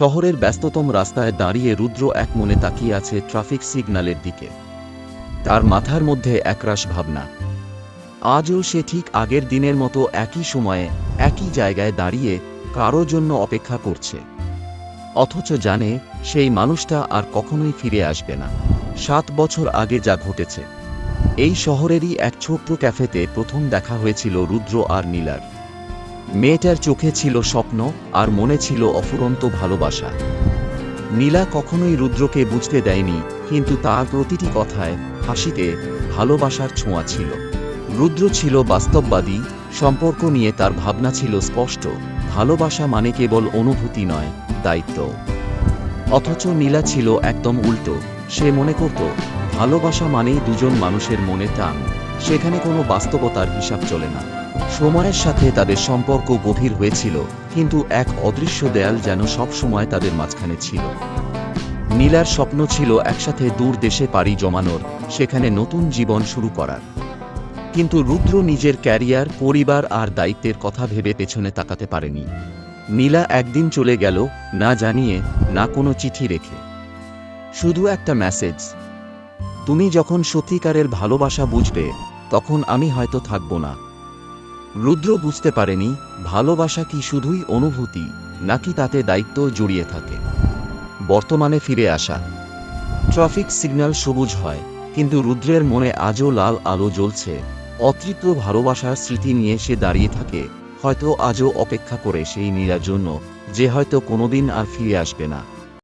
শহরের ব্যস্ততম রাস্তায় দাঁড়িয়ে রুদ্র একমনে তাকিয়ে আছে ট্রাফিক সিগন্যালের দিকে। তার মাথার মধ্যে একরাশ ভাবনা। আজও সে ঠিক আগের দিনের মতো একই সময়ে একই জায়গায় দাঁড়িয়ে কারো জন্য অপেক্ষা করছে, অথচ জানে সেই মানুষটা আর কখনোই ফিরে আসবে না। 7 বছর আগে যা ঘটেছে, এই শহরেরই এক ছোট্ট ক্যাফেতে প্রথম দেখা হয়েছিল রুদ্র আর নীলার। মেয়েটার চোখে ছিল স্বপ্ন আর মনে ছিল অফুরন্ত ভালোবাসা। নীলা কখনোই রুদ্রকে বুঝতে দেয়নি, কিন্তু তার প্রতিটি কথায়, হাসিতে ভালোবাসার ছোঁয়া ছিল। রুদ্র ছিল বাস্তববাদী, সম্পর্ক নিয়ে তার ভাবনা ছিল স্পষ্ট, ভালোবাসা মানে কেবল অনুভূতি নয়, দায়িত্ব। অথচ নীলা ছিল একদম উল্টো। সে মনে করত ভালোবাসা মানেই দুজন মানুষের মনে টান, সেখানে কোনো বাস্তবতার হিসাব চলে না। সময়ের সাথে তাদের সম্পর্ক গভীর হয়েছিল, কিন্তু এক অদৃশ্য দেয়াল যেন সব সময় তাদের মাঝখানে ছিল। নীলার স্বপ্ন ছিল একসাথে দূর দেশে পাড়ি জমানোর, সেখানে নতুন জীবন শুরু করার। কিন্তু রুদ্র নিজের ক্যারিয়ার, পরিবার আর দায়িত্বের কথা ভেবে পেছনে তাকাতে পারেনি। নীলা একদিন চলে গেল, না জানিয়ে, না কোনো চিঠি রেখে। শুধু একটা মেসেজ, তুমি যখন সত্যিকারের ভালোবাসা বুঝবে, তখন আমি হয়তো থাকব না। রুদ্র বুঝতে পারেনি ভালোবাসা কি শুধুই অনুভূতি, নাকি তাতে দায়িত্ব জড়িয়ে থাকে। বর্তমানে ফিরে আসা। ট্রাফিক সিগন্যাল সবুজ হয়, কিন্তু রুদ্রের মনে আজও লাল আলো জ্বলছে। অতৃপ্ত ভালোবাসার স্মৃতি নিয়ে সে দাঁড়িয়ে থাকে, হয়তো আজও অপেক্ষা করে সেই নীলার জন্য, যে হয়তো কোনোদিন আর ফিরে আসবে না।